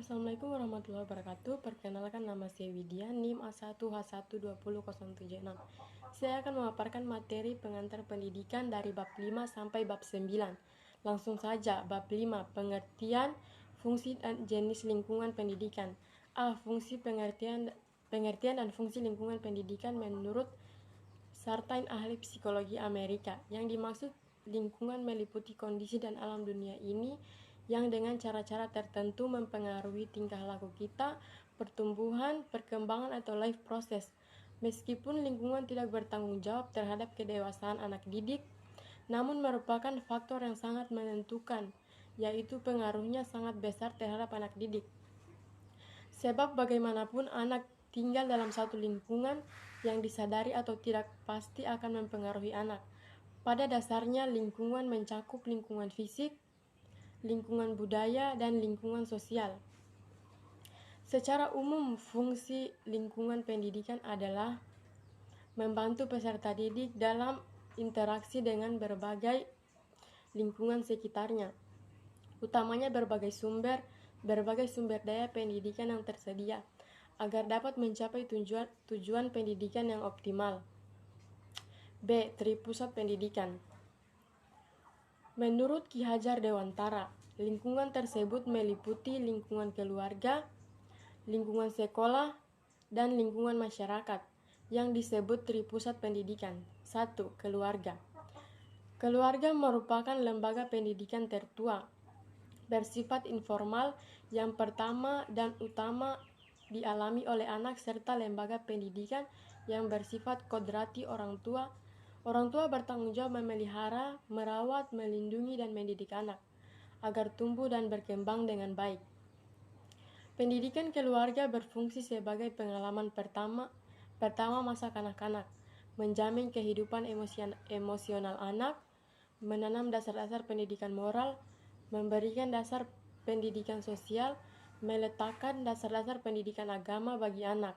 Assalamualaikum warahmatullahi wabarakatuh. Perkenalkan, nama saya Widya, NIM A1H1200076. Saya akan memaparkan materi pengantar pendidikan dari bab 5 sampai bab 9. Langsung saja, bab 5, pengertian, fungsi dan jenis lingkungan pendidikan. A. Fungsi pengertian dan fungsi lingkungan pendidikan menurut Sartain, ahli psikologi Amerika. Yang dimaksud lingkungan meliputi kondisi dan alam dunia ini yang dengan cara-cara tertentu mempengaruhi tingkah laku kita, pertumbuhan, perkembangan, atau life proses. Meskipun lingkungan tidak bertanggung jawab terhadap kedewasaan anak didik, namun merupakan faktor yang sangat menentukan, yaitu pengaruhnya sangat besar terhadap anak didik. Sebab bagaimanapun anak tinggal dalam satu lingkungan yang disadari atau tidak pasti akan mempengaruhi anak. Pada dasarnya lingkungan mencakup lingkungan fisik, lingkungan budaya, dan lingkungan sosial. Secara umum, fungsi lingkungan pendidikan adalah membantu peserta didik dalam interaksi dengan berbagai lingkungan sekitarnya, utamanya berbagai sumber daya pendidikan yang tersedia, agar dapat mencapai tujuan pendidikan yang optimal. B. Tripusat pendidikan. Menurut Ki Hajar Dewantara, lingkungan tersebut meliputi lingkungan keluarga, lingkungan sekolah, dan lingkungan masyarakat yang disebut tripusat pendidikan. 1. Keluarga. Keluarga merupakan lembaga pendidikan tertua, bersifat informal yang pertama dan utama dialami oleh anak, serta lembaga pendidikan yang bersifat kodrati orang tua. Orang tua bertanggung jawab memelihara, merawat, melindungi, dan mendidik anak agar tumbuh dan berkembang dengan baik. Pendidikan keluarga berfungsi sebagai pengalaman pertama masa kanak-kanak, menjamin kehidupan emosional anak, menanam dasar-dasar pendidikan moral, memberikan dasar pendidikan sosial, meletakkan dasar-dasar pendidikan agama bagi anak.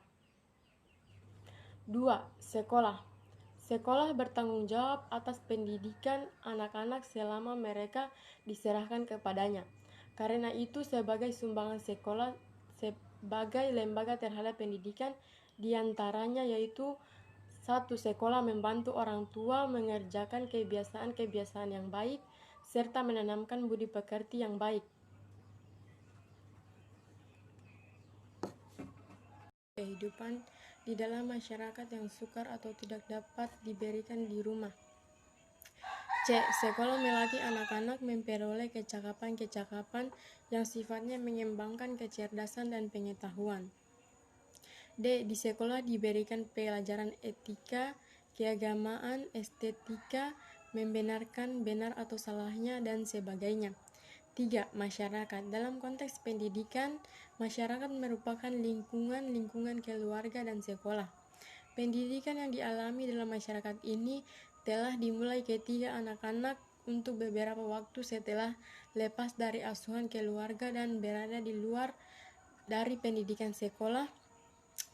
2. Sekolah. Sekolah bertanggung jawab atas pendidikan anak-anak selama mereka diserahkan kepadanya. Karena itu, sebagai sumbangan sekolah sebagai lembaga terhadap pendidikan, diantaranya yaitu 1. Sekolah membantu orang tua mengerjakan kebiasaan-kebiasaan yang baik, serta menanamkan budi pekerti yang baik. Kehidupan di dalam masyarakat yang sukar atau tidak dapat diberikan di rumah. C. Sekolah melatih anak-anak memperoleh kecakapan-kecakapan yang sifatnya mengembangkan kecerdasan dan pengetahuan. D. Di sekolah diberikan pelajaran etika, keagamaan, estetika, membenarkan benar atau salahnya, dan sebagainya. 3. Masyarakat. Dalam konteks pendidikan, masyarakat merupakan lingkungan keluarga dan sekolah. Pendidikan yang dialami dalam masyarakat ini telah dimulai ketika anak-anak untuk beberapa waktu setelah lepas dari asuhan keluarga dan berada di luar dari pendidikan sekolah.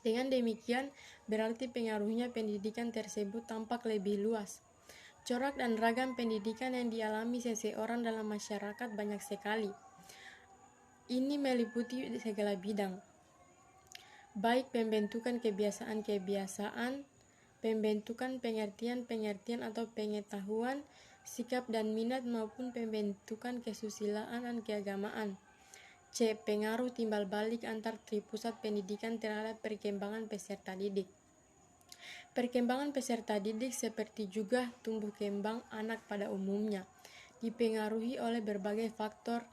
Dengan demikian, berarti pengaruhnya pendidikan tersebut tampak lebih luas. Corak dan ragam pendidikan yang dialami seseorang dalam masyarakat banyak sekali. Ini meliputi segala bidang, baik pembentukan kebiasaan-kebiasaan, pembentukan pengertian atau pengetahuan, sikap dan minat, maupun pembentukan kesusilaan dan keagamaan. C. Pengaruh timbal balik antar tripusat pendidikan terhadap perkembangan peserta didik. Perkembangan peserta didik seperti juga tumbuh kembang anak pada umumnya dipengaruhi oleh berbagai faktor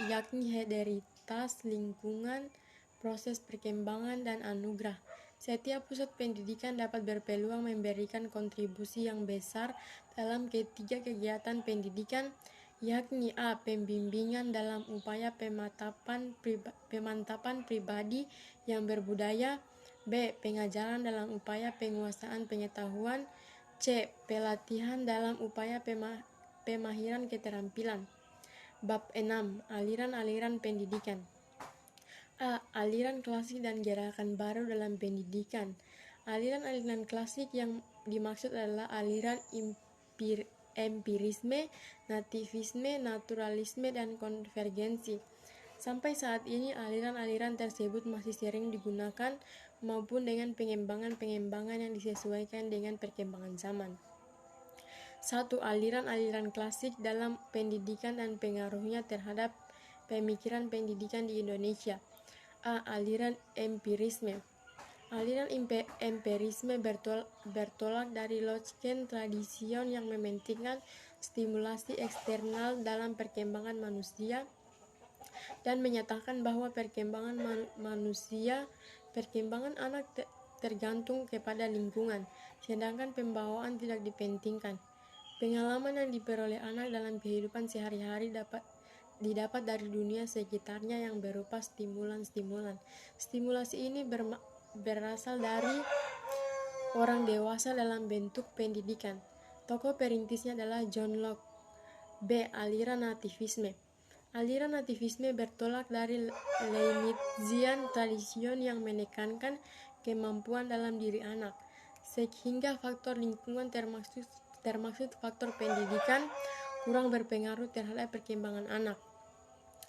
yakni hereditaritas, lingkungan, proses perkembangan, dan anugerah. Setiap pusat pendidikan dapat berpeluang memberikan kontribusi yang besar dalam ketiga kegiatan pendidikan, yakni A. Pembimbingan dalam upaya pemantapan pribadi yang berbudaya, B. Pengajaran dalam upaya penguasaan pengetahuan, C. Pelatihan dalam upaya pemahiran keterampilan. Bab 6. Aliran-aliran pendidikan. A. Aliran klasik dan gerakan baru dalam pendidikan. Aliran-aliran klasik yang dimaksud adalah aliran empirisme, nativisme, naturalisme, dan konvergensi. Sampai saat ini, aliran-aliran tersebut masih sering digunakan maupun dengan pengembangan-pengembangan yang disesuaikan dengan perkembangan zaman. 1. Aliran-aliran klasik dalam pendidikan dan pengaruhnya terhadap pemikiran pendidikan di Indonesia. A. Aliran empirisme. Aliran empirisme bertolak dari logiken tradision yang mementingkan stimulasi eksternal dalam perkembangan manusia dan menyatakan bahwa perkembangan anak tergantung kepada lingkungan, sedangkan pembawaan tidak dipentingkan. Pengalaman yang diperoleh anak dalam kehidupan sehari-hari didapat dari dunia sekitarnya yang berupa stimulan-stimulan. Stimulasi ini berasal dari orang dewasa dalam bentuk pendidikan. Tokoh perintisnya adalah John Locke. B. Aliran nativisme. Aliran nativisme bertolak dari Leibnizian tradision yang menekankan kemampuan dalam diri anak, sehingga faktor lingkungan termasuk faktor pendidikan kurang berpengaruh terhadap perkembangan anak.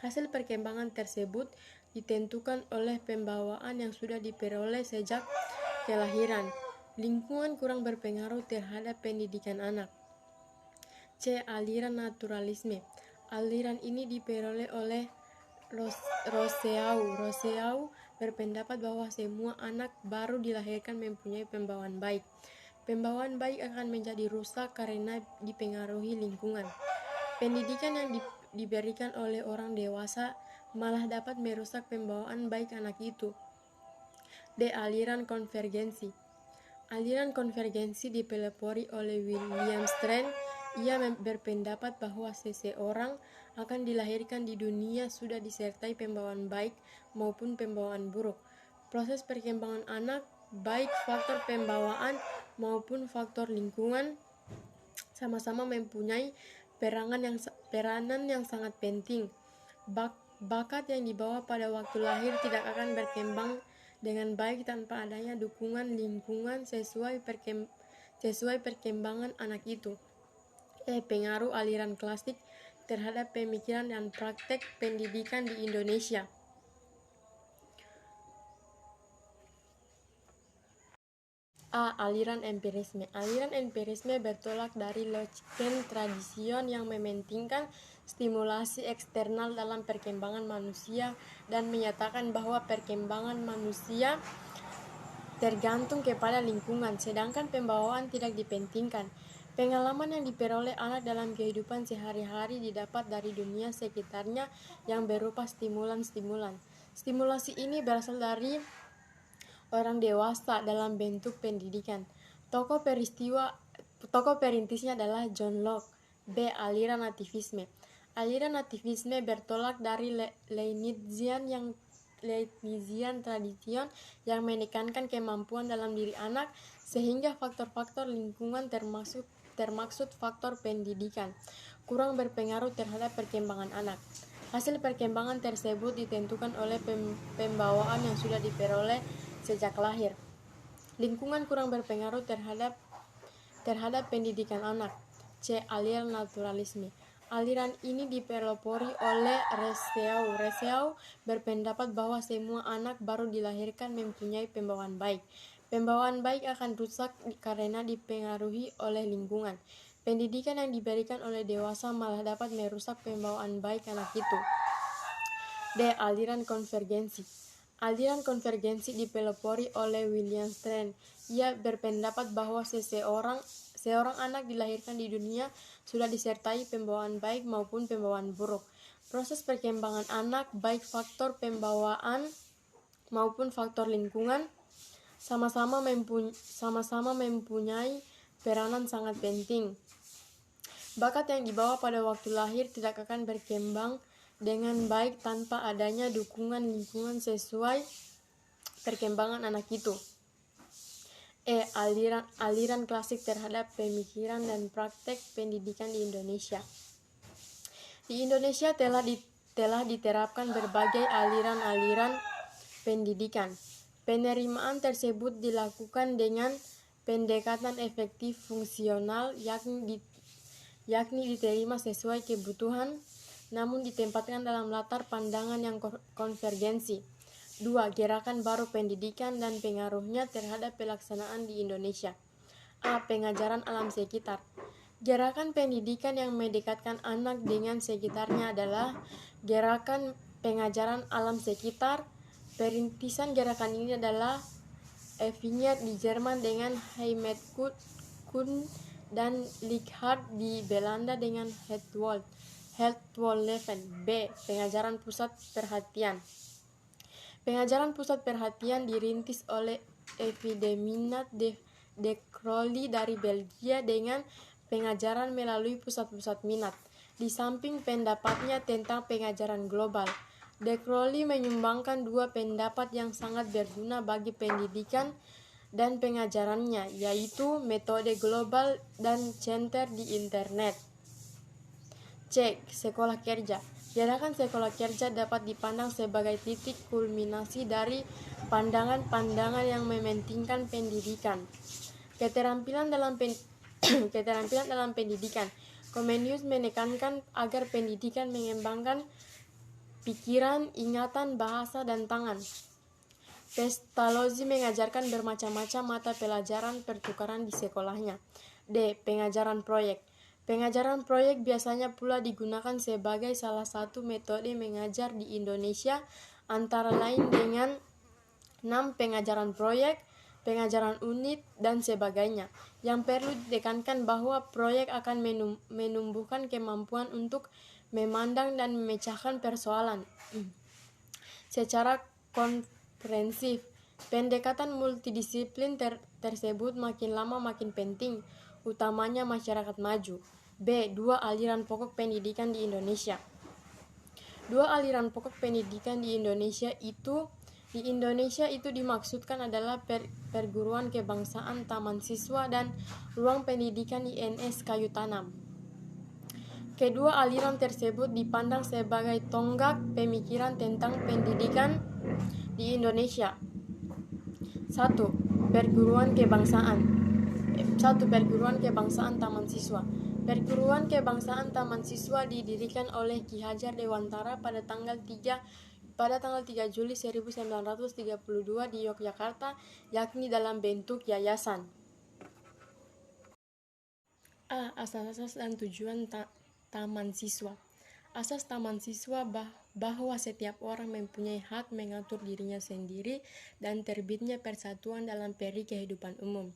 Hasil perkembangan tersebut ditentukan oleh pembawaan yang sudah diperoleh sejak kelahiran. Lingkungan kurang berpengaruh terhadap pendidikan anak. C. Aliran naturalisme. Aliran ini diperoleh oleh Rousseau. Rousseau berpendapat bahwa semua anak baru dilahirkan mempunyai pembawaan baik. Pembawaan baik akan menjadi rusak karena dipengaruhi lingkungan. Pendidikan yang diberikan oleh orang dewasa malah dapat merusak pembawaan baik anak itu. D. Aliran konvergensi. Aliran konvergensi dipelopori oleh William Strand. Ia berpendapat bahwa seseorang akan dilahirkan di dunia sudah disertai pembawaan baik maupun pembawaan buruk. Proses perkembangan anak, baik faktor pembawaan maupun faktor lingkungan, sama-sama mempunyai peranan yang sangat penting. Bakat yang dibawa pada waktu lahir tidak akan berkembang dengan baik tanpa adanya dukungan lingkungan sesuai perkembangan anak itu. Pengaruh aliran klasik terhadap pemikiran dan praktek pendidikan di Indonesia. A. Aliran empirisme. Aliran empirisme bertolak dari logiken tradision yang mementingkan stimulasi eksternal dalam perkembangan manusia dan menyatakan bahwa perkembangan manusia tergantung kepada lingkungan, sedangkan pembawaan tidak dipentingkan. Pengalaman yang diperoleh anak dalam kehidupan sehari-hari didapat dari dunia sekitarnya yang berupa stimulan-stimulan. Stimulasi ini berasal dari orang dewasa dalam bentuk pendidikan. Tokoh perintisnya adalah John Locke. B. Aliran nativisme. Aliran nativisme bertolak dari Leibnizian tradision yang menekankan kemampuan dalam diri anak, sehingga faktor-faktor lingkungan termasuk faktor pendidikan kurang berpengaruh terhadap perkembangan anak. Hasil perkembangan tersebut ditentukan oleh pembawaan yang sudah diperoleh sejak lahir. Lingkungan kurang berpengaruh terhadap pendidikan anak. C. Aliran naturalisme. Aliran ini dipelopori oleh Rousseau. Rousseau berpendapat bahwa semua anak baru dilahirkan mempunyai pembawaan baik. Pembawaan baik akan rusak karena dipengaruhi oleh lingkungan. Pendidikan yang diberikan oleh dewasa malah dapat merusak pembawaan baik anak itu. D. Aliran konvergensi. Aliran konvergensi dipelopori oleh William Strand. Ia berpendapat bahwa seorang anak dilahirkan di dunia sudah disertai pembawaan baik maupun pembawaan buruk. Proses perkembangan anak, baik faktor pembawaan maupun faktor lingkungan, sama-sama mempunyai peranan sangat penting. Bakat yang dibawa pada waktu lahir tidak akan berkembang dengan baik tanpa adanya dukungan lingkungan sesuai perkembangan anak itu. Aliran klasik terhadap pemikiran dan praktek pendidikan di Indonesia. Di Indonesia telah diterapkan berbagai aliran-aliran pendidikan. Penerimaan tersebut dilakukan dengan pendekatan efektif fungsional, yakni diterima sesuai kebutuhan namun ditempatkan dalam latar pandangan yang konvergensi. 2. Gerakan baru pendidikan dan pengaruhnya terhadap pelaksanaan di Indonesia. A. Pengajaran alam sekitar. Gerakan pendidikan yang mendekatkan anak dengan sekitarnya adalah gerakan pengajaran alam sekitar. Perintisan gerakan ini adalah Eviniat di Jerman dengan Heimatkunde dan Lighart di Belanda dengan Helptwoorden. B. Pengajaran pusat perhatian. Pengajaran pusat perhatian dirintis oleh Evidemina de Crowley dari Belgia dengan pengajaran melalui pusat-pusat minat. Di samping pendapatnya tentang pengajaran global, de Crowley menyumbangkan dua pendapat yang sangat berguna bagi pendidikan dan pengajarannya, yaitu metode global dan center di internet. C. Sekolah kerja. Gerakan sekolah kerja dapat dipandang sebagai titik kulminasi dari pandangan-pandangan yang mementingkan pendidikan. Keterampilan dalam pendidikan. Comenius menekankan agar pendidikan mengembangkan pikiran, ingatan, bahasa, dan tangan. Pestalozzi mengajarkan bermacam-macam mata pelajaran pertukaran di sekolahnya. D. Pengajaran proyek. Pengajaran proyek biasanya pula digunakan sebagai salah satu metode mengajar di Indonesia, antara lain dengan 6. Pengajaran proyek, pengajaran unit, dan sebagainya. Yang perlu ditekankan bahwa proyek akan menumbuhkan kemampuan untuk memandang dan memecahkan persoalan secara komprehensif. Pendekatan multidisiplin tersebut makin lama makin penting, utamanya masyarakat maju. B. Dua aliran pokok pendidikan di Indonesia. Dua aliran pokok pendidikan di Indonesia itu dimaksudkan adalah perguruan kebangsaan taman siswa dan ruang pendidikan INS Kayu Tanam. Kedua aliran tersebut dipandang sebagai tonggak pemikiran tentang pendidikan di Indonesia. 1. Perguruan kebangsaan taman siswa. Perguruan kebangsaan taman siswa didirikan oleh Ki Hajar Dewantara pada tanggal 3 Juli 1932 di Yogyakarta, yakni dalam bentuk yayasan. A. Asas-asas dan tujuan taman siswa. Asas taman siswa bahwa setiap orang mempunyai hak mengatur dirinya sendiri dan terbitnya persatuan dalam peri kehidupan umum.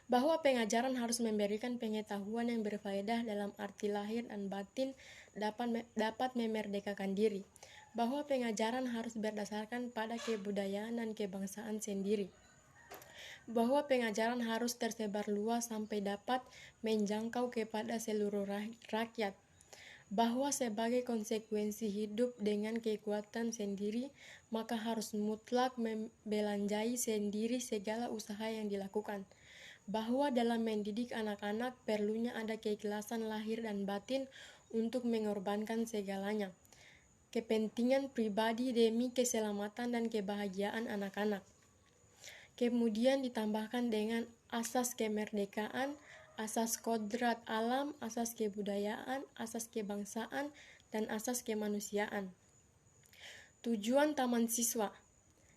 Bahwa pengajaran harus memberikan pengetahuan yang berfaedah dalam arti lahir dan batin dapat memerdekakan diri. Bahwa pengajaran harus berdasarkan pada kebudayaan dan kebangsaan sendiri. Bahwa pengajaran harus tersebar luas sampai dapat menjangkau kepada seluruh rakyat. Bahwa sebagai konsekuensi hidup dengan kekuatan sendiri, maka harus mutlak membelanjai sendiri segala usaha yang dilakukan. Bahwa dalam mendidik anak-anak perlunya ada keikhlasan lahir dan batin untuk mengorbankan segalanya, kepentingan pribadi demi keselamatan dan kebahagiaan anak-anak. Kemudian ditambahkan dengan asas kemerdekaan, asas kodrat alam, asas kebudayaan, asas kebangsaan, dan asas kemanusiaan. Tujuan taman siswa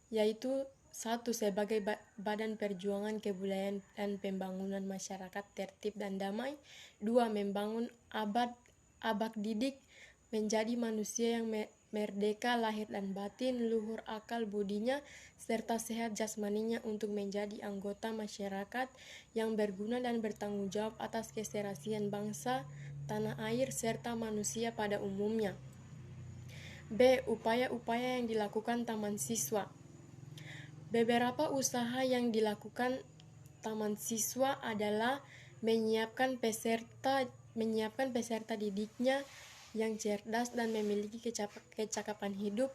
yaitu 1. Sebagai badan perjuangan kebudayaan dan pembangunan masyarakat tertib dan damai. 2. Membangun abak didik menjadi manusia yang merdeka lahir dan batin, luhur akal budinya, serta sehat jasmaninya untuk menjadi anggota masyarakat yang berguna dan bertanggung jawab atas keserasian bangsa, tanah air, serta manusia pada umumnya. B. Upaya-upaya yang dilakukan taman siswa. Beberapa usaha yang dilakukan taman siswa adalah menyiapkan peserta didiknya yang cerdas dan memiliki kecakapan hidup.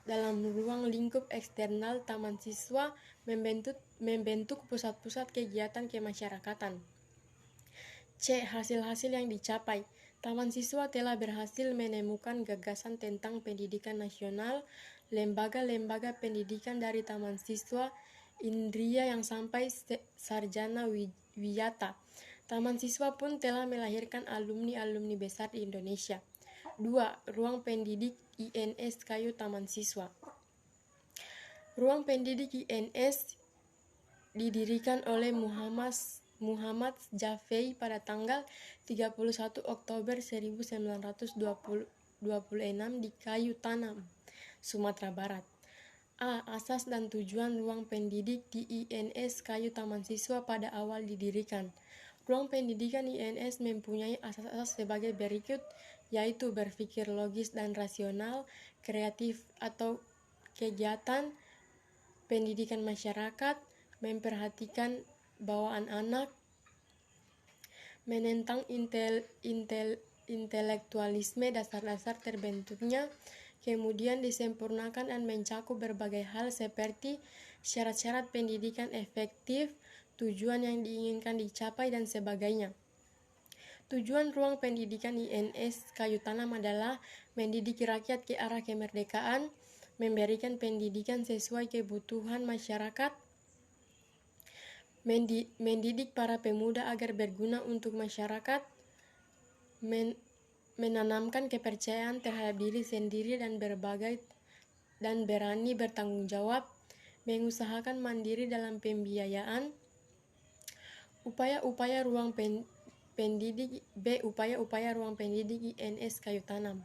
Dalam ruang lingkup eksternal taman siswa membentuk pusat-pusat kegiatan kemasyarakatan. C. Hasil-hasil yang dicapai. Taman siswa telah berhasil menemukan gagasan tentang pendidikan nasional, lembaga-lembaga pendidikan dari taman siswa Indria yang sampai sarjana wiyata. Taman siswa pun telah melahirkan alumni-alumni besar di Indonesia. 2. Ruang pendidik INS Kayu Taman Siswa. Ruang pendidik INS didirikan oleh Muhammad Jafei pada tanggal 31 Oktober 1926 di Kayu Tanam, Sumatera Barat. A. Asas dan tujuan ruang pendidik di INS Kayu Taman Siswa pada awal didirikan. Ruang pendidikan INS mempunyai asas-asas sebagai berikut, yaitu berpikir logis dan rasional, kreatif atau kegiatan pendidikan masyarakat, memperhatikan bawaan anak, menentang intelektualisme dasar-dasar terbentuknya, kemudian disempurnakan dan mencakup berbagai hal seperti syarat-syarat pendidikan efektif, tujuan yang diinginkan dicapai, dan sebagainya. Tujuan ruang pendidikan INS Kayu Tanam adalah mendidik rakyat ke arah kemerdekaan, memberikan pendidikan sesuai kebutuhan masyarakat, mendidik para pemuda agar berguna untuk masyarakat, menanamkan kepercayaan terhadap diri sendiri dan berani bertanggung jawab, mengusahakan mandiri dalam pembiayaan, upaya-upaya ruang pendidik INS Kayu Tanam.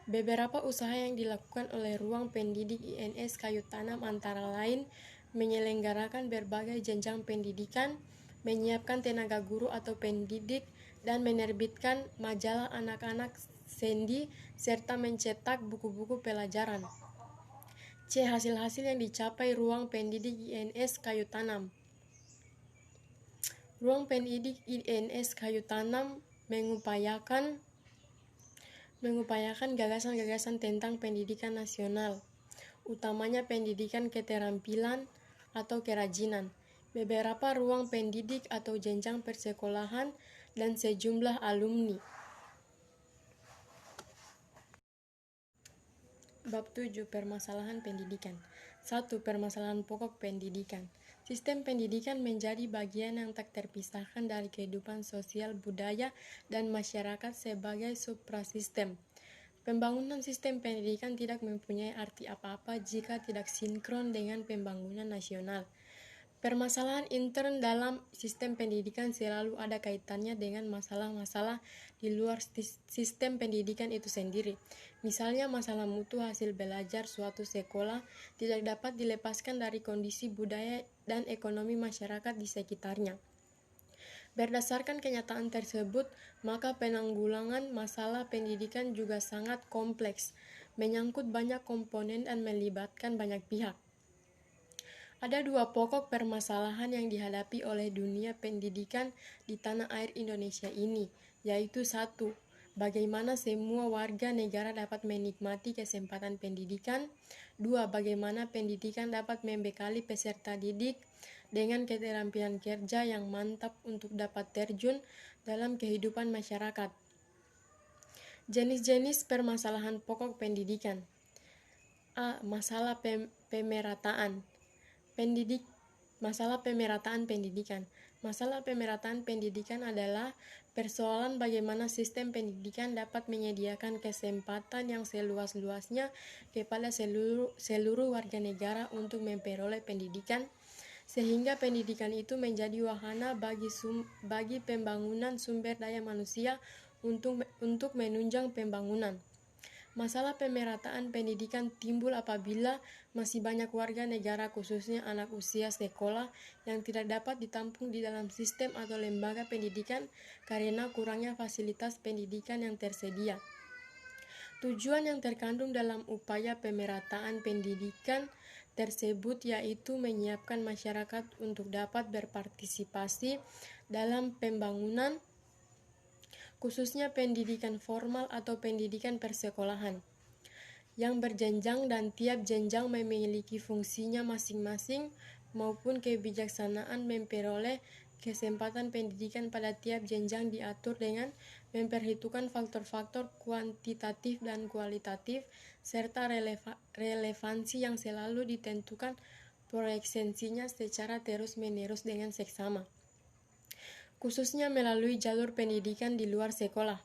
Beberapa usaha yang dilakukan oleh ruang pendidik INS Kayu Tanam antara lain menyelenggarakan berbagai jenjang pendidikan, menyiapkan tenaga guru atau pendidik, dan menerbitkan majalah anak-anak sendi, serta mencetak buku-buku pelajaran. C. Hasil-hasil yang dicapai ruang pendidik INS Kayu Tanam. Ruang pendidik INS Kayu Tanam mengupayakan gagasan-gagasan tentang pendidikan nasional, utamanya pendidikan keterampilan atau kerajinan, beberapa ruang pendidik atau jenjang persekolahan, dan sejumlah alumni. Bab 7. Permasalahan pendidikan. 1. Permasalahan pokok pendidikan. Sistem pendidikan menjadi bagian yang tak terpisahkan dari kehidupan sosial, budaya, dan masyarakat sebagai suprasistem. Pembangunan sistem pendidikan tidak mempunyai arti apa-apa jika tidak sinkron dengan pembangunan nasional. Permasalahan intern dalam sistem pendidikan selalu ada kaitannya dengan masalah-masalah di luar sistem pendidikan itu sendiri. Misalnya, masalah mutu hasil belajar suatu sekolah tidak dapat dilepaskan dari kondisi budaya dan ekonomi masyarakat di sekitarnya. Berdasarkan kenyataan tersebut, maka penanggulangan masalah pendidikan juga sangat kompleks, menyangkut banyak komponen dan melibatkan banyak pihak. Ada dua pokok permasalahan yang dihadapi oleh dunia pendidikan di tanah air Indonesia ini, yaitu 1. Bagaimana semua warga negara dapat menikmati kesempatan pendidikan. 2. Bagaimana pendidikan dapat membekali peserta didik dengan keterampilan kerja yang mantap untuk dapat terjun dalam kehidupan masyarakat. Jenis-jenis permasalahan pokok pendidikan. A. Masalah pemerataan Masalah pemerataan pendidikan. Masalah pemerataan pendidikan adalah persoalan bagaimana sistem pendidikan dapat menyediakan kesempatan yang seluas-luasnya kepada seluruh warga negara untuk memperoleh pendidikan, sehingga pendidikan itu menjadi wahana bagi pembangunan sumber daya manusia untuk menunjang pembangunan. Masalah pemerataan pendidikan timbul apabila masih banyak warga negara, khususnya anak usia sekolah, yang tidak dapat ditampung di dalam sistem atau lembaga pendidikan karena kurangnya fasilitas pendidikan yang tersedia. Tujuan yang terkandung dalam upaya pemerataan pendidikan tersebut yaitu menyiapkan masyarakat untuk dapat berpartisipasi dalam pembangunan, khususnya pendidikan formal atau pendidikan persekolahan, yang berjenjang dan tiap jenjang memiliki fungsinya masing-masing, maupun kebijaksanaan memperoleh kesempatan pendidikan pada tiap jenjang diatur dengan memperhitungkan faktor-faktor kuantitatif dan kualitatif, serta relevansi yang selalu ditentukan proyeksinya secara terus-menerus dengan seksama, khususnya melalui jalur pendidikan di luar sekolah.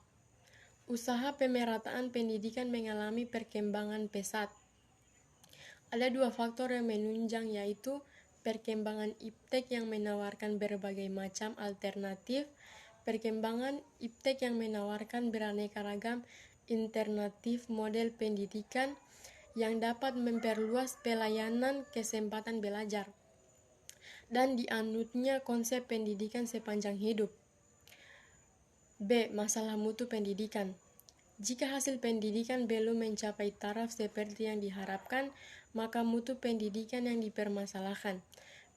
Usaha pemerataan pendidikan mengalami perkembangan pesat. Ada dua faktor yang menunjang, yaitu perkembangan iptek yang menawarkan berbagai macam alternatif, perkembangan iptek yang menawarkan beraneka ragam alternatif model pendidikan yang dapat memperluas pelayanan kesempatan belajar, dan dianutnya konsep pendidikan sepanjang hidup. B. Masalah mutu pendidikan. Jika hasil pendidikan belum mencapai taraf seperti yang diharapkan, maka mutu pendidikan yang dipermasalahkan.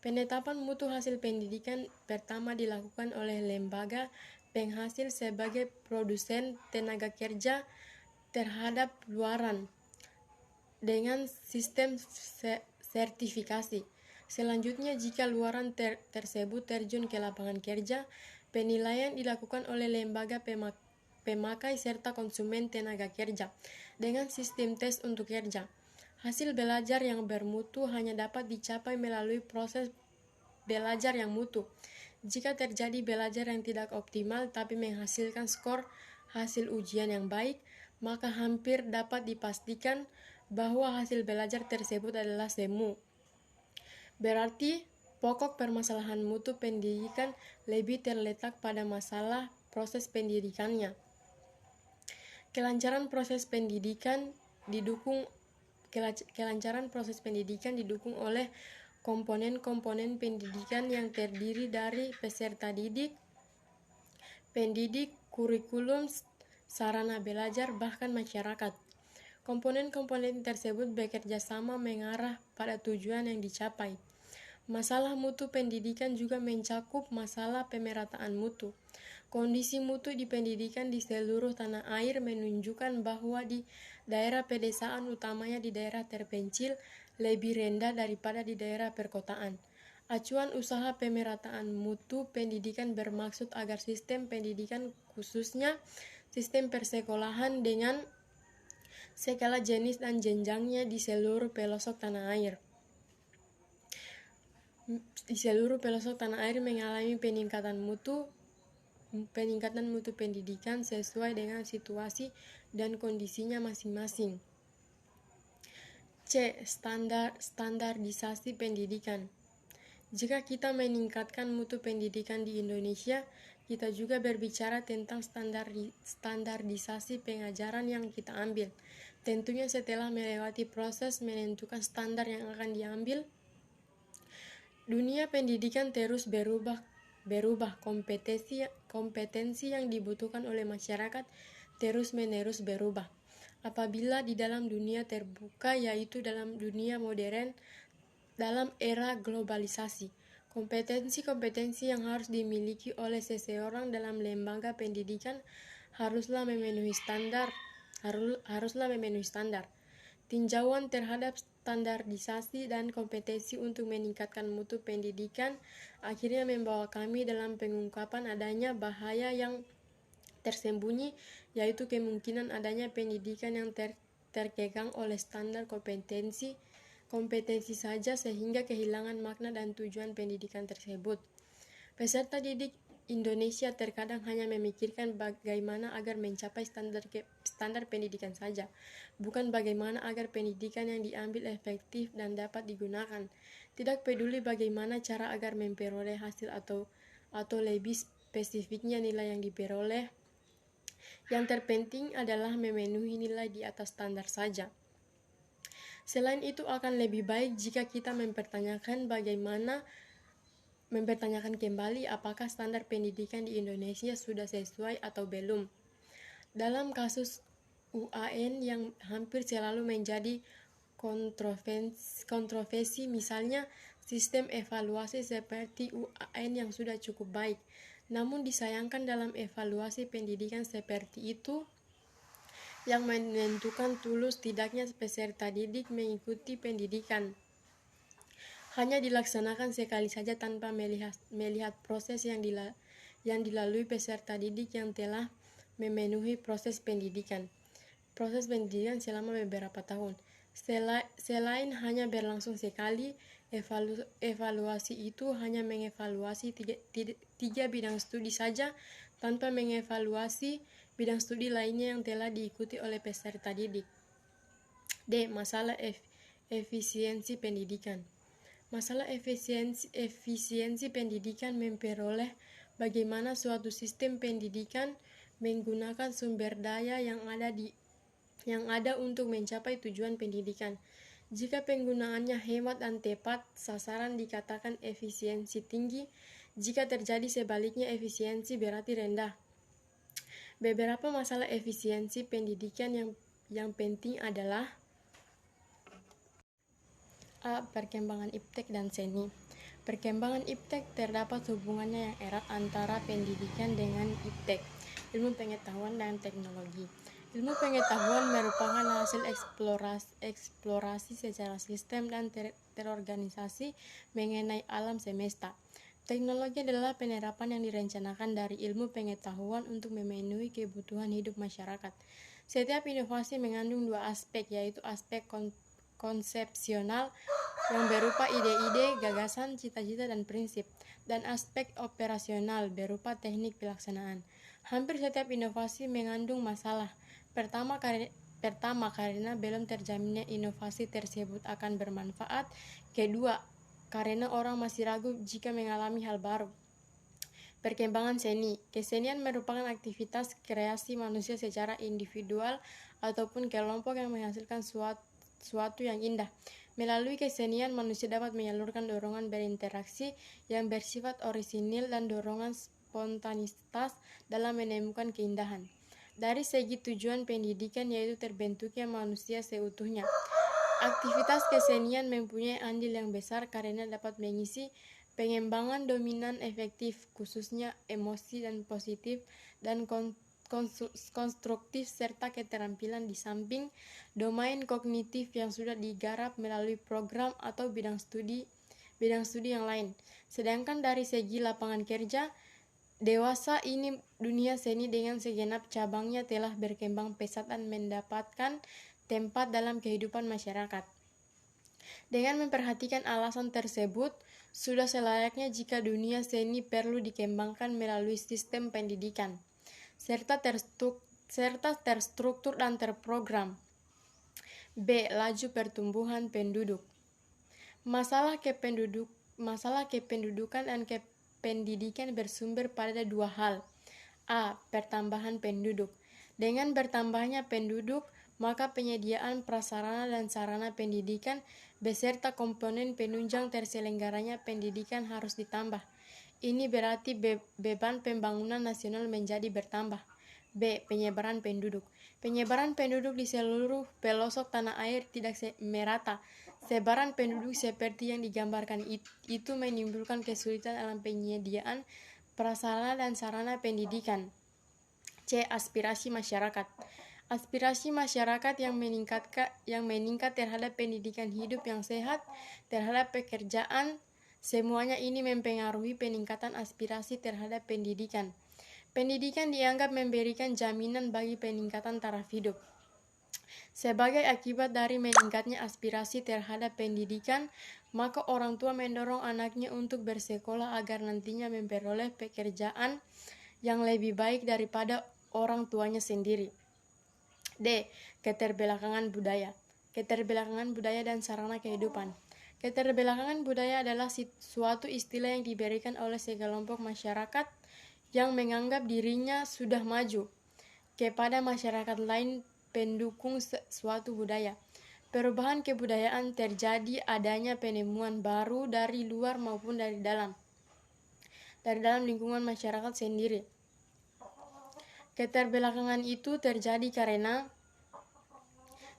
Penetapan mutu hasil pendidikan pertama dilakukan oleh lembaga penghasil sebagai produsen tenaga kerja terhadap luaran dengan sistem sertifikasi. Selanjutnya, jika luaran tersebut terjun ke lapangan kerja, penilaian dilakukan oleh lembaga pemakai serta konsumen tenaga kerja dengan sistem tes untuk kerja. Hasil belajar yang bermutu hanya dapat dicapai melalui proses belajar yang mutu. Jika terjadi belajar yang tidak optimal tapi menghasilkan skor hasil ujian yang baik, maka hampir dapat dipastikan bahwa hasil belajar tersebut adalah semu. Berarti, pokok permasalahan mutu pendidikan lebih terletak pada masalah proses pendidikannya. Kelancaran proses pendidikan didukung oleh komponen-komponen pendidikan yang terdiri dari peserta didik, pendidik, kurikulum, sarana belajar, bahkan masyarakat. Komponen-komponen tersebut bekerja sama mengarah pada tujuan yang dicapai. Masalah mutu pendidikan juga mencakup masalah pemerataan mutu. Kondisi mutu di pendidikan di seluruh tanah air menunjukkan bahwa di daerah pedesaan, utamanya di daerah terpencil, lebih rendah daripada di daerah perkotaan. Acuan usaha pemerataan mutu pendidikan bermaksud agar sistem pendidikan, khususnya sistem persekolahan dengan segala jenis dan jenjangnya di seluruh pelosok tanah air mengalami peningkatan mutu pendidikan sesuai dengan situasi dan kondisinya masing-masing. C. Standarisasi pendidikan. Jika kita meningkatkan mutu pendidikan di Indonesia, kita juga berbicara tentang standarisasi pengajaran yang kita ambil. Tentunya setelah melewati proses menentukan standar yang akan diambil. Dunia pendidikan terus berubah. Kompetensi yang dibutuhkan oleh masyarakat terus-menerus berubah. Apabila di dalam dunia terbuka, yaitu dalam dunia modern, dalam era globalisasi, kompetensi-kompetensi yang harus dimiliki oleh seseorang dalam lembaga pendidikan haruslah memenuhi standar. Tinjauan terhadap standarisasi dan kompetensi untuk meningkatkan mutu pendidikan akhirnya membawa kami dalam pengungkapan adanya bahaya yang tersembunyi, yaitu kemungkinan adanya pendidikan yang terkekang oleh standar kompetensi saja sehingga kehilangan makna dan tujuan pendidikan tersebut. Peserta didik Indonesia terkadang hanya memikirkan bagaimana agar mencapai standar pendidikan saja, bukan bagaimana agar pendidikan yang diambil efektif dan dapat digunakan. Tidak peduli bagaimana cara agar memperoleh hasil atau lebih spesifiknya nilai yang diperoleh. Yang terpenting adalah memenuhi nilai di atas standar saja. Selain itu, akan lebih baik jika kita mempertanyakan kembali apakah standar pendidikan di Indonesia sudah sesuai atau belum. Dalam kasus UAN yang hampir selalu menjadi kontroversi, misalnya sistem evaluasi seperti UAN yang sudah cukup baik. Namun disayangkan dalam evaluasi pendidikan seperti itu, yang menentukan tulus tidaknya peserta didik mengikuti pendidikan hanya dilaksanakan sekali saja tanpa melihat proses yang dilalui peserta didik yang telah memenuhi proses pendidikan selama beberapa tahun. Selain hanya berlangsung sekali, evaluasi itu hanya mengevaluasi tiga bidang studi saja tanpa mengevaluasi bidang studi lainnya yang telah diikuti oleh peserta didik. D. Masalah efisiensi pendidikan. Masalah efisiensi pendidikan memperoleh bagaimana suatu sistem pendidikan menggunakan sumber daya yang ada untuk mencapai tujuan pendidikan. Jika penggunaannya hemat dan tepat sasaran dikatakan efisiensi tinggi, jika terjadi sebaliknya efisiensi berarti rendah. Beberapa masalah efisiensi pendidikan yang penting adalah A. Perkembangan iptek dan seni. Perkembangan iptek terdapat hubungannya yang erat antara pendidikan dengan iptek, ilmu pengetahuan dan teknologi. Ilmu pengetahuan merupakan hasil eksplorasi secara sistem dan terorganisasi mengenai alam semesta. Teknologi adalah penerapan yang direncanakan dari ilmu pengetahuan untuk memenuhi kebutuhan hidup masyarakat. Setiap inovasi mengandung dua aspek, yaitu aspek konsepsional yang berupa ide-ide, gagasan, cita-cita, dan prinsip, dan aspek operasional berupa teknik pelaksanaan. Hampir setiap inovasi mengandung masalah. Pertama, karena belum terjaminnya inovasi tersebut akan bermanfaat. Kedua, karena orang masih ragu jika mengalami hal baru. Perkembangan seni. Kesenian merupakan aktivitas kreasi manusia secara individual ataupun kelompok yang menghasilkan suatu yang indah. Melalui kesenian, manusia dapat menyalurkan dorongan berinteraksi yang bersifat orisinil dan dorongan spontanitas dalam menemukan keindahan. Dari segi tujuan pendidikan, yaitu terbentuknya manusia seutuhnya. Aktivitas kesenian mempunyai andil yang besar karena dapat mengisi pengembangan dominan efektif, khususnya emosi dan positif dan konstruktif serta keterampilan di samping domain kognitif yang sudah digarap melalui program atau bidang studi yang lain. Sedangkan dari segi lapangan kerja, dewasa ini dunia seni dengan segenap cabangnya telah berkembang pesat dan mendapatkan tempat dalam kehidupan masyarakat. Dengan memperhatikan alasan tersebut, sudah selayaknya jika dunia seni perlu dikembangkan melalui sistem pendidikan, serta terstruktur dan terprogram. B. Laju pertumbuhan penduduk. Masalah kependudukan dan pendidikan bersumber pada dua hal. A. Pertambahan penduduk. Dengan bertambahnya penduduk, maka penyediaan prasarana dan sarana pendidikan beserta komponen penunjang terselenggaranya pendidikan harus ditambah. Ini berarti beban pembangunan nasional menjadi bertambah. B. Penyebaran penduduk. Penyebaran penduduk di seluruh pelosok tanah air tidak merata. Sebaran penduduk seperti yang digambarkan itu menimbulkan kesulitan dalam penyediaan prasarana dan sarana pendidikan. C. Aspirasi masyarakat. Aspirasi masyarakat yang meningkat terhadap pendidikan hidup yang sehat, terhadap pekerjaan, semuanya ini mempengaruhi peningkatan aspirasi terhadap pendidikan. Pendidikan dianggap memberikan jaminan bagi peningkatan taraf hidup. Sebagai akibat dari meningkatnya aspirasi terhadap pendidikan, maka orang tua mendorong anaknya untuk bersekolah agar nantinya memperoleh pekerjaan yang lebih baik daripada orang tuanya sendiri. D. Keterbelakangan budaya. Keterbelakangan budaya dan sarana kehidupan. Keterbelakangan budaya adalah suatu istilah yang diberikan oleh sekelompok masyarakat yang menganggap dirinya sudah maju kepada masyarakat lain pendukung suatu budaya. Perubahan kebudayaan terjadi adanya penemuan baru dari luar maupun dari dalam lingkungan masyarakat sendiri. Keterbelakangan itu terjadi karena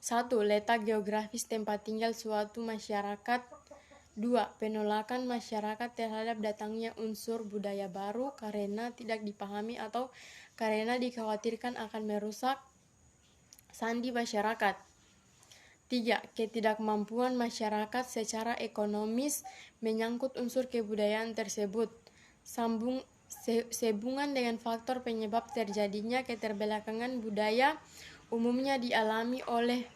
1. Letak geografis tempat tinggal suatu masyarakat. 2. Penolakan masyarakat terhadap datangnya unsur budaya baru karena tidak dipahami atau karena dikhawatirkan akan merusak sandi masyarakat. 3. Ketidakmampuan masyarakat secara ekonomis menyangkut unsur kebudayaan tersebut. Sehubungan dengan faktor penyebab terjadinya keterbelakangan budaya umumnya dialami oleh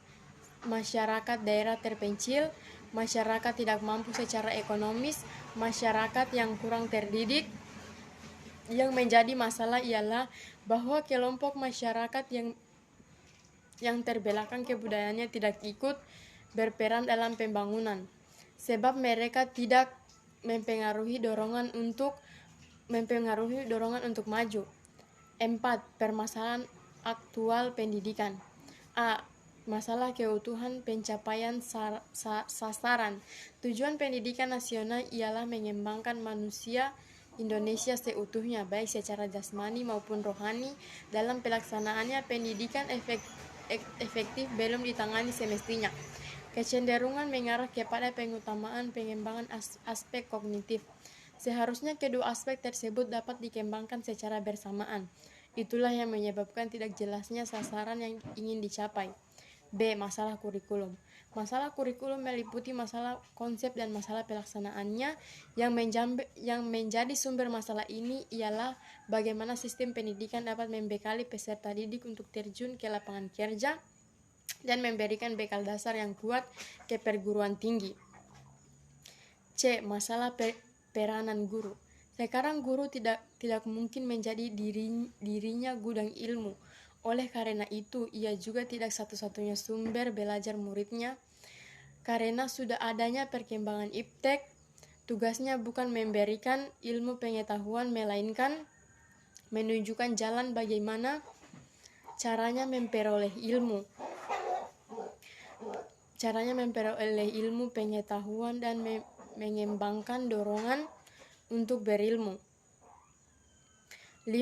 masyarakat daerah terpencil, masyarakat tidak mampu secara ekonomis, masyarakat yang kurang terdidik, Yang menjadi masalah ialah bahwa kelompok masyarakat yang terbelakang kebudayaannya tidak ikut berperan dalam pembangunan, sebab mereka tidak mempengaruhi dorongan untuk maju. 4. Permasalahan aktual pendidikan. A. Masalah keutuhan pencapaian sasaran. Tujuan pendidikan nasional ialah mengembangkan manusia Indonesia seutuhnya, baik secara jasmani maupun rohani. Dalam pelaksanaannya, pendidikan efektif belum ditangani semestinya. Kecenderungan mengarah kepada pengutamaan pengembangan aspek kognitif. Seharusnya kedua aspek tersebut dapat dikembangkan secara bersamaan. Itulah yang menyebabkan tidak jelasnya sasaran yang ingin dicapai. B. Masalah kurikulum. Masalah kurikulum meliputi masalah konsep dan masalah pelaksanaannya. Yang menjadi sumber masalah ini ialah bagaimana sistem pendidikan dapat membekali peserta didik untuk terjun ke lapangan kerja dan memberikan bekal dasar yang kuat ke perguruan tinggi. C. Masalah peranan guru. Sekarang guru tidak mungkin menjadi dirinya gudang ilmu. Oleh karena itu, ia juga tidak satu-satunya sumber belajar muridnya. Karena sudah adanya perkembangan iptek, tugasnya bukan memberikan ilmu pengetahuan, melainkan menunjukkan jalan bagaimana caranya memperoleh ilmu pengetahuan dan mengembangkan dorongan untuk berilmu. 5.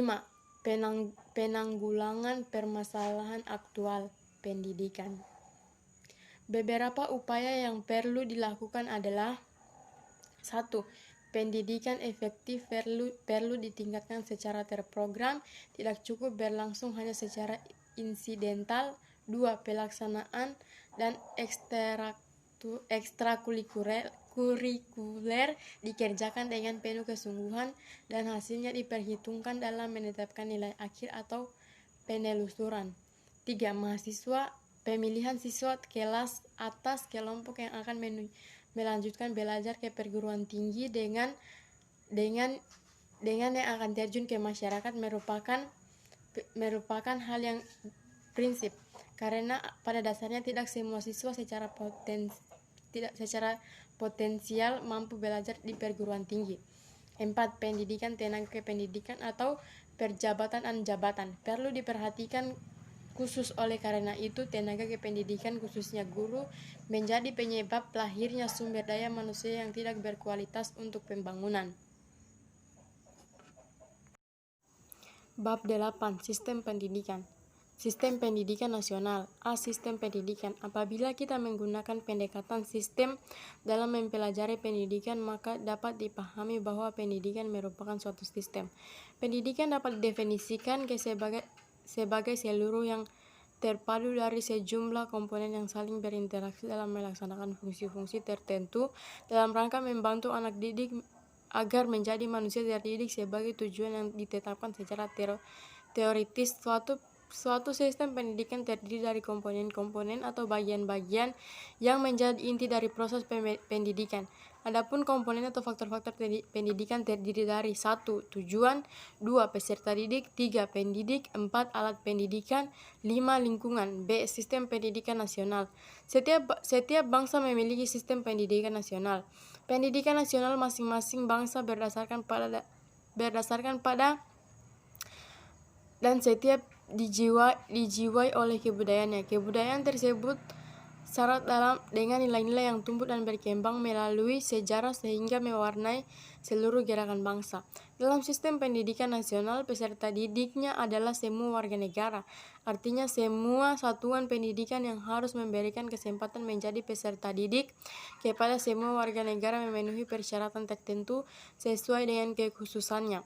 Penanggulangan permasalahan aktual pendidikan. Beberapa upaya yang perlu dilakukan adalah: 1. Pendidikan efektif perlu ditingkatkan secara terprogram, tidak cukup berlangsung hanya secara insidental. 2. Pelaksanaan dan ekstrakurikuler dikerjakan dengan penuh kesungguhan dan hasilnya diperhitungkan dalam menetapkan nilai akhir atau penelusuran. 3. Pemilihan siswa kelas atas kelompok yang akan melanjutkan belajar ke perguruan tinggi dengan yang akan terjun ke masyarakat merupakan hal yang prinsip, karena pada dasarnya tidak semua siswa secara potensial mampu belajar di perguruan tinggi. 4. Pendidikan tenaga kependidikan atau perjabatan dan jabatan perlu diperhatikan khusus. Oleh karena itu, tenaga kependidikan khususnya guru menjadi penyebab lahirnya sumber daya manusia yang tidak berkualitas untuk pembangunan. Bab 8. Sistem pendidikan. Sistem pendidikan nasional. A. Sistem pendidikan. Apabila kita menggunakan pendekatan sistem dalam mempelajari pendidikan, maka dapat dipahami bahwa pendidikan merupakan suatu sistem. Pendidikan dapat didefinisikan sebagai seluruh yang terpadu dari sejumlah komponen yang saling berinteraksi dalam melaksanakan fungsi-fungsi tertentu dalam rangka membantu anak didik agar menjadi manusia terdidik sebagai tujuan yang ditetapkan secara teoritis. Suatu sistem pendidikan terdiri dari komponen-komponen atau bagian-bagian yang menjadi inti dari proses pendidikan. Adapun komponen atau faktor-faktor pendidikan terdiri dari: 1. Tujuan, 2. Peserta didik, 3. Pendidik, 4. Alat pendidikan, 5. Lingkungan. B. Sistem pendidikan nasional. Setiap bangsa memiliki sistem pendidikan nasional. Pendidikan nasional masing-masing bangsa berdasarkan pada dan setiap dijiwai oleh kebudayaannya. Kebudayaan tersebut syarat dengan nilai-nilai yang tumbuh dan berkembang melalui sejarah sehingga mewarnai seluruh gerakan bangsa. Dalam sistem pendidikan nasional, peserta didiknya adalah semua warga negara. Artinya semua satuan pendidikan yang harus memberikan kesempatan menjadi peserta didik kepada semua warga negara memenuhi persyaratan tertentu sesuai dengan kekhususannya.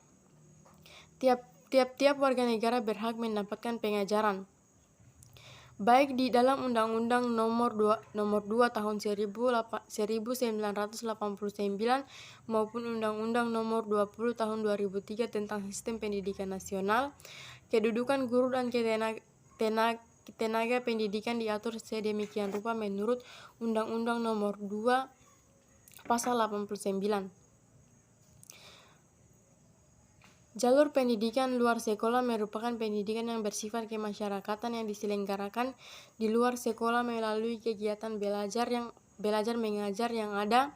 Tiap-tiap warga negara berhak mendapatkan pengajaran, baik di dalam Undang-Undang Nomor 2 Tahun 1989 maupun Undang-Undang Nomor 20 Tahun 2003 tentang Sistem Pendidikan Nasional. Kedudukan guru dan tenaga pendidikan diatur sedemikian rupa menurut Undang-Undang Nomor 2 Pasal 89. Jalur pendidikan luar sekolah merupakan pendidikan yang bersifat kemasyarakatan yang diselenggarakan di luar sekolah melalui kegiatan belajar mengajar yang ada,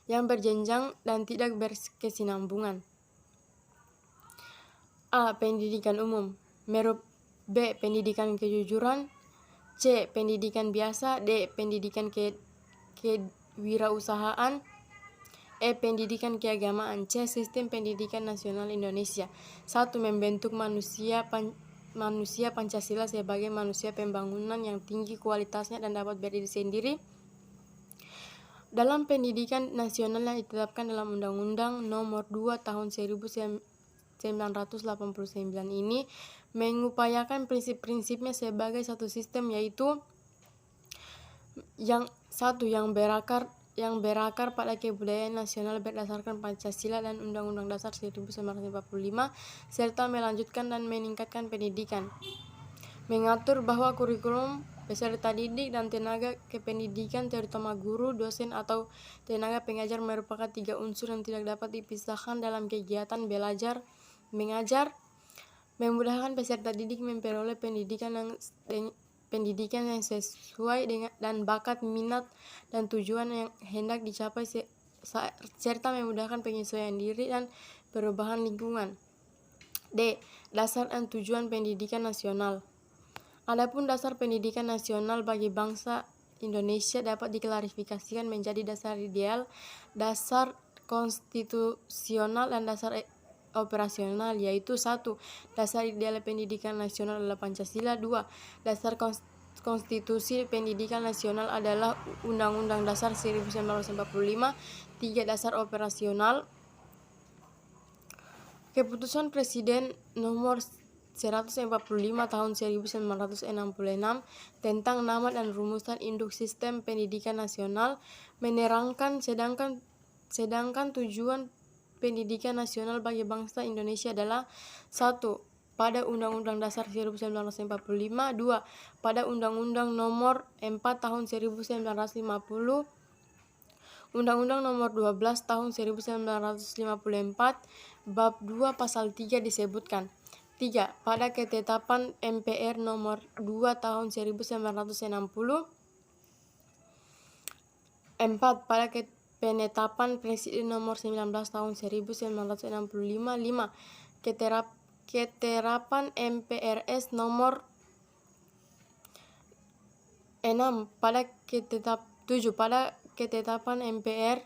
yang berjenjang dan tidak berkesinambungan. A. Pendidikan umum. B. Pendidikan kejujuran. C. Pendidikan biasa. D. Pendidikan kewirausahaan. E. Pendidikan keagamaan. C. Sistem Pendidikan Nasional Indonesia. 1. Membentuk manusia Pancasila sebagai manusia pembangunan yang tinggi kualitasnya dan dapat berdiri sendiri. Dalam pendidikan nasional yang ditetapkan dalam Undang-Undang Nomor 2 Tahun 1989 ini mengupayakan prinsip-prinsipnya sebagai satu sistem, yaitu yang berakar pada kebudayaan nasional berdasarkan Pancasila dan Undang-Undang Dasar 1945, serta melanjutkan dan meningkatkan pendidikan. Mengatur bahwa kurikulum, peserta didik, dan tenaga kependidikan, terutama guru, dosen, atau tenaga pengajar merupakan 3 unsur yang tidak dapat dipisahkan dalam kegiatan belajar mengajar, memudahkan peserta didik memperoleh pendidikan yang sesuai dengan dan bakat, minat, dan tujuan yang hendak dicapai, serta memudahkan penyesuaian diri dan perubahan lingkungan. D. Dasar dan tujuan pendidikan nasional. Adapun dasar pendidikan nasional bagi bangsa Indonesia dapat diklarifikasikan menjadi dasar ideal, dasar konstitusional, dan dasar operasional, yaitu 1. Dasar ideal pendidikan nasional adalah Pancasila. 2. Dasar konstitusi pendidikan nasional adalah Undang-Undang Dasar 1945. 3. Dasar operasional Keputusan Presiden Nomor 145 Tahun 1966 tentang nama dan rumusan induk sistem pendidikan nasional menerangkan sedangkan tujuan pendidikan nasional bagi bangsa Indonesia adalah 1. Pada Undang-Undang Dasar 1945. 2. Pada Undang-Undang Nomor 4 Tahun 1950, Undang-Undang Nomor 12 Tahun 1954, Bab 2 Pasal 3 disebutkan. 3. Pada ketetapan MPR Nomor 2 Tahun 1960. 4. Pada penetapan Presiden Nomor 19 Tahun 1965. 5. Keterapan MPRS Nomor 6 pada 7. Pada ketetapan MPR.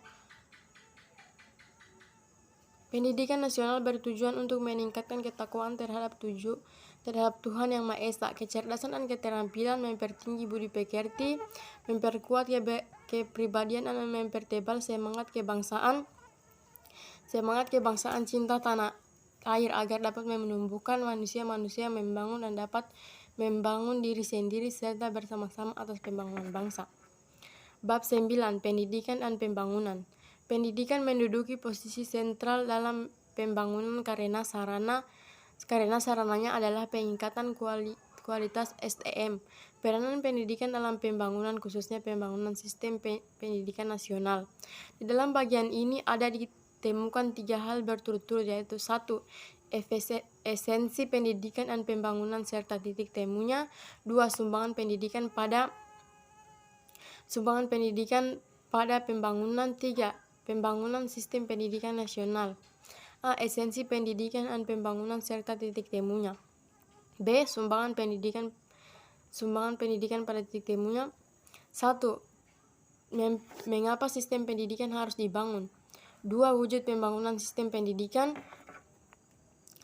Pendidikan nasional bertujuan untuk meningkatkan ketakwaan terhadap Tuhan Yang Maha Esa, kecerdasan dan keterampilan, mempertinggi budi pekerti, memperkuat kepribadian, dan mempertebal semangat kebangsaan cinta tanah air agar dapat menumbuhkan manusia-manusia membangun dan dapat membangun diri sendiri serta bersama-sama atas pembangunan bangsa. Bab 9. Pendidikan dan pembangunan. Pendidikan menduduki posisi sentral dalam pembangunan karena sarananya adalah peningkatan kualitas SDM. Peranan pendidikan dalam pembangunan, khususnya pembangunan sistem pendidikan nasional. Di dalam bagian ini ada ditemukan 3 hal berturut-turut, yaitu 1. Esensi pendidikan dan pembangunan serta titik temunya. 2. Sumbangan pendidikan pada pembangunan. 3. Pembangunan sistem pendidikan nasional. A. Esensi pendidikan dan pembangunan serta titik temunya. B. Sumbangan pendidikan pada titik temunya. 1. Mengapa sistem pendidikan harus dibangun? 2. Wujud pembangunan sistem pendidikan.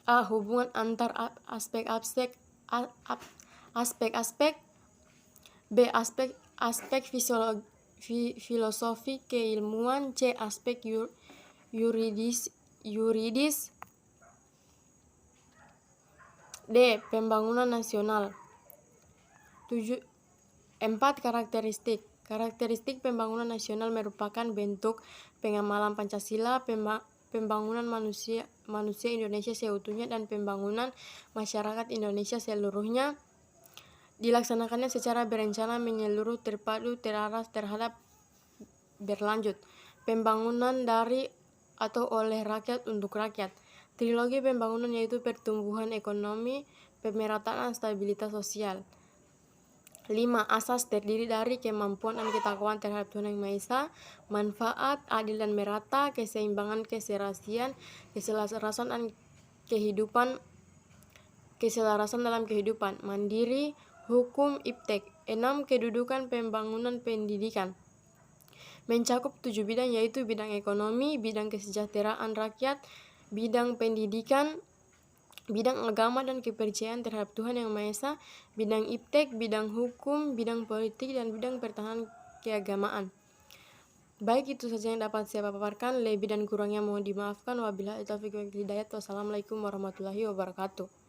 A. Hubungan antar aspek-aspek. B. Aspek filosofi keilmuan. C. Aspek yuridis. D. Pembangunan nasional. 4. Karakteristik pembangunan nasional merupakan bentuk pengamalan Pancasila, pembangunan manusia Indonesia seutuhnya, dan pembangunan masyarakat Indonesia seluruhnya. Dilaksanakannya secara berencana, menyeluruh, terpadu, terarah, terhadap, berlanjut. Pembangunan dari atau oleh rakyat untuk rakyat. Trilogi pembangunan yaitu pertumbuhan ekonomi, pemerataan, dan stabilitas sosial. 5. Asas terdiri dari kemampuan dan ketakwaan terhadap Tuhan Yang Maha Esa, manfaat, adil dan merata, keseimbangan, keserasian, keselarasan dan kehidupan, keselarasan dalam kehidupan, mandiri, hukum, iptek. 6. Kedudukan pembangunan pendidikan mencakup 7 bidang yaitu bidang ekonomi, bidang kesejahteraan rakyat, bidang pendidikan, bidang agama dan kepercayaan terhadap Tuhan Yang Maha Esa, bidang iptek, bidang hukum, bidang politik, dan bidang pertahanan keagamaan. Baik, itu saja yang dapat saya paparkan. Lebih dan kurangnya mohon dimaafkan. Wabillahi taufiq wal hidayah. Wassalamualaikum warahmatullahi wabarakatuh.